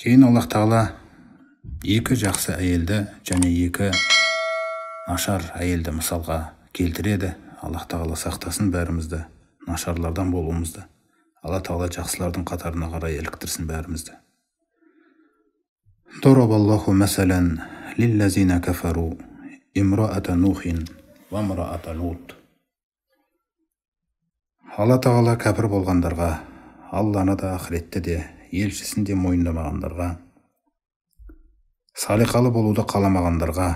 Кейін Аллах Тағала екі жақсы әйелді және екі нашар әйелді мысалға келтіреді. Аллах Тағала сақтасын бәрімізді нашарлардан болуымызды. Алла Тағала жақсылардың қатарына қарай еліктірсін бәрімізді. Дорабаллаху мәсәлән лиллазина кафару имраата нухин ва имраата лут. Алла Тағала кәпір болғандарға, Алланы да ақыретте де елшісін де мойындамағандарға, салиқалы болуды қаламағандарға,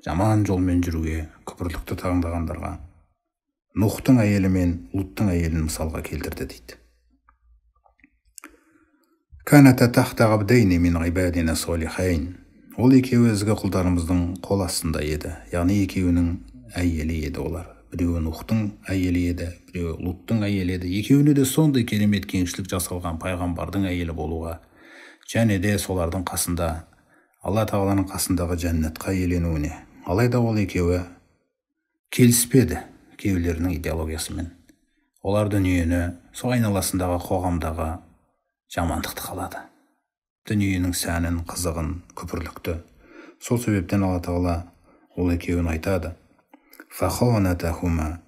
жаман жолмен жүруге күпірлікті таңдағандарға Нухтың әйелі мен Луттың әйелін мысалға келтірді дейді. Каната тахта ғабдейни мин ғибадина солихайн. Ол екеуі ізгі құлдарымыздың қол астында еді. Яғни екеуінің әйелі еді олар. Біреуі Нухтың әйелі еді, біреуі Луттың әйелі еді. Екеуіне де сондай керемет кеңшілік жасалған пайғамбардың әйелі болуға, және де солардың қасында, Алла Тағаланың қасындағы жәннатқа иеленуіне. Алайда ол екеуі келіспеді күйеулерінің идеологиясымен. Олар дүниені, сол айналасындағы қоғамдағы жамандықты қалады. Дүниенің сәнін, қызығын, күпірлікті. Сол себептен Алла Тағала ол екеуін айтады. Фахонатахума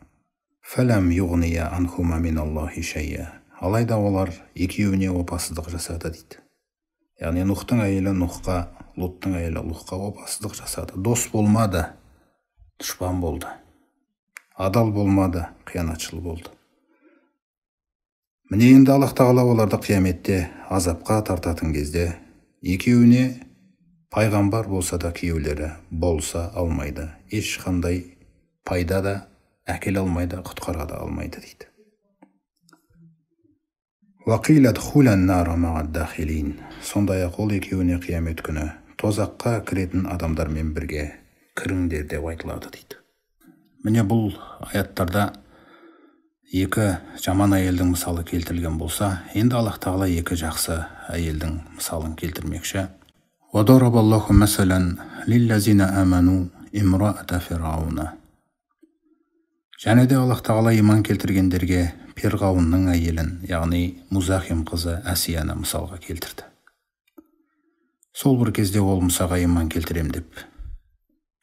фалам юғния анхума миналлахи шайя. Алайда олар екеуіне опасыздық жасады дейді. Яғни Нухтың әйелі Нухқа, Луттың әйелі Лутқа опасыздық жасады. Дос болмады, дұшпан болды. Адал болмады, қиянатшыл болды. Міне енді Аллах Тағала оларды қияметте азапқа тартатын кезде екеуіне пайғамбар болса да күйеулері болса алмайды. Ешқандай пайда да әкеле алмайды, құтқара да алмайды дейді. Вақилат хулан нара мағаддахилин. Сондай-ақ ол екеуіне қиямет күні тозаққа кіретін адамдармен бірге кіріңдер деп айтылады дейді. Міне бұл аяттарда екі жаман әйелдің мысалы келтірілген болса, енді Аллах Тағала екі жақсы әйелдің мысалын келтірмекші. Вадарабаллаху мәсәлән лиллазина аману имраата фирауна. Және де Аллах Тағала иман келтіргендерге Перғауынның әйелін, яғни Музахим қызы Әсияны мысалға келтірді. Сол бір кезде ол Мұсаға иман келтірем деп,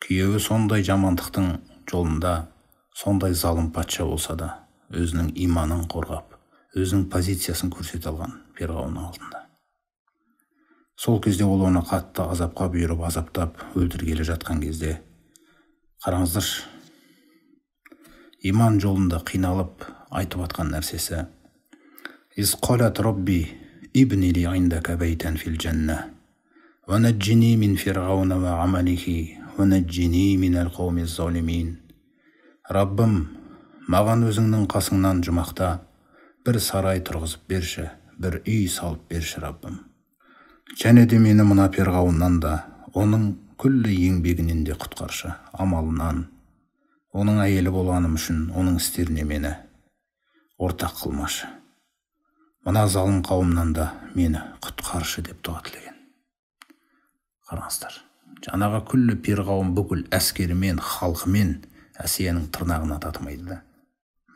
күйеуі сондай жамандықтың жолында, сондай залым патша болса да, өзінің иманын қорғап, өзінің позициясын көрсете алған Перғауынның алдында. Сол кезде ол оны қатты азапқа бұйырып, азаптап, өлтіргелі жатқан кезде, қараңыздар, иман жолында қиналып айтып атқан нәрсесі: «Из қалат Робби ибни ли индака бейтен фил джанна, ва наджини мин фирғауна ва амалихи, ва наджини мин әл-қауми залимин». Раббым, маған өзіңнің қасыңнан жұмақта бір сарай тұрғызып берші, бір үй салып берші, Раббым. Және де мені мына Перғауыннан да, оның күллі еңбегінен де құтқаршы, амалынан, оның әйелі болғаным үшін оның істеріне мені ортақ қылмашы. Мына залым қауымнан да мені құтқаршы деп дұға тілеген. Қараңыздар, жаңағы күллі Перғауын бүкіл әскерімен, халқымен Әсияның тырнағына татымайды да.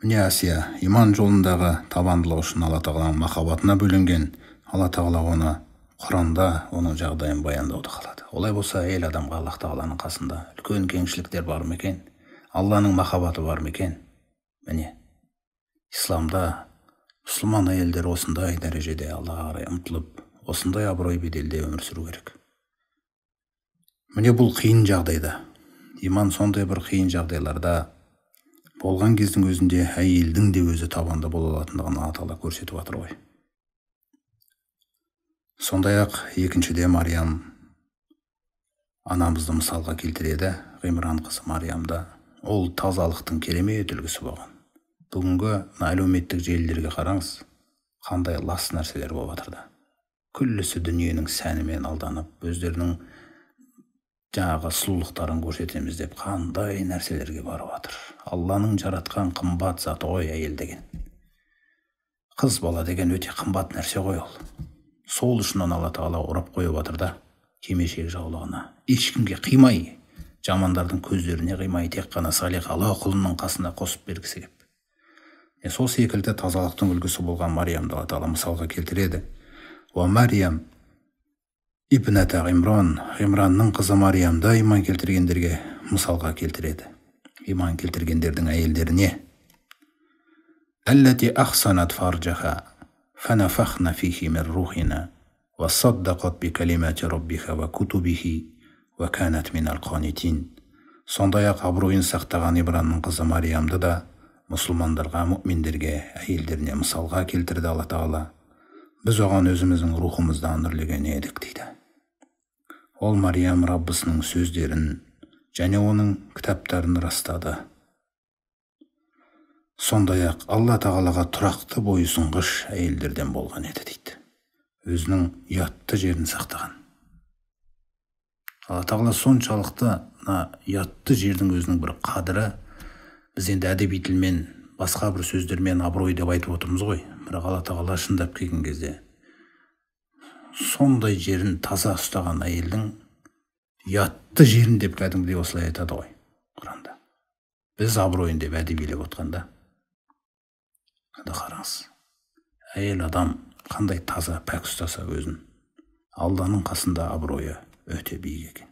Міне Әсия иман жолындағы табандылығы үшін Алла Тағаланың махаббатына бөленген. Алла Тағала оны Құранда оның жағдайын баяндауды қалады. Олай болса, әйел адамға Аллах Тағаланың қасында үлкен кеңшіліктер бар ма екен? Алланың махаббаты бар ма екен? Міне, исламда мұсылман әйелдер осындай дәрежеде Аллаға қарай ұмтылып, осындай абырой беделде өмір сүру керек. Міне бұл қиын жағдайда, иман сондай бір қиын жағдайларда болған кездің өзінде әйелдің де өзі табанды бола алатындығын Алла Тағала көрсетіп жатыр ғой. Сондай-ақ екіншіде Мариям анамызды мысалға келтіреді. Ғимран қызы Мариямда ол тазалықтың керемет үлгісі болған. Бүгінгі әлеуметтік желілерге қараңыз, қандай лас нәрселер болып жатыр да. Күллісі дүниенің сәнімен алданып, өздерінің жаңағы сұлулықтарын көрсетеміз деп қандай нәрселерге барып жатыр. Алланың жаратқан қымбат заты ғой әйел деген. Қыз бала деген өте қымбат нәрсе ғой ол. Сол үшін Алла Тағала ұрап қойып жатыр да, кимешек жаулығына. Ешкімге қимай, жамандардың көздеріне қимай, тек қана салиқалы құлының қасына қосып бергісі кеп. Сол секілді тазалықтың үлгісі болған Мариямды Алла Тағала мысалға келтіреді. Ва Мариям ибната Ғимран, Ғимранның қызы Мариямды иман келтіргендерге мысалға келтіреді. Иман келтіргендердің әйелдеріне. Әлләти ахсанат фарджаха, фанафахна фихи мин рухина, ва саддақат би калимати раббиха ва кутубихи, ва канат минал қанитин. Сондай-ақ абыройын сақтаған Ибранның қызы Мариямды да мұсылмандарға, мүминдерге, әйелдеріне мысалға келтірді Алла Тағала. Біз оған өзіміздің рухымызды әнүрлеген едік дейді. Ол Мариям Раббысының сөздерін және оның кітаптарын растады. Сондай-ақ Алла Тағалаға тұрақты бойұсынғыш әйелдерден болған еді дейді. Өзінің ұятты жерін сақтаған. Алла Тағала соншалықты ұятты жердің өзінің бір қадірі, біз енді әдеби тілмен, басқа бір сөздермен абырой деп айтып отырмыз ғой. Бірақ Алла Тағала шындап келген кезде сондай жерін таза ұстаған әйелдің ұятты жерін деп кәдімгідей осылай айтады ғой Құранда. Біз абыройын деп әдебилеп отқанда. Қараңыз. Әйел адам қандай таза пәк ұстаса өзін, Алланың қасында абыройы өте биік екен.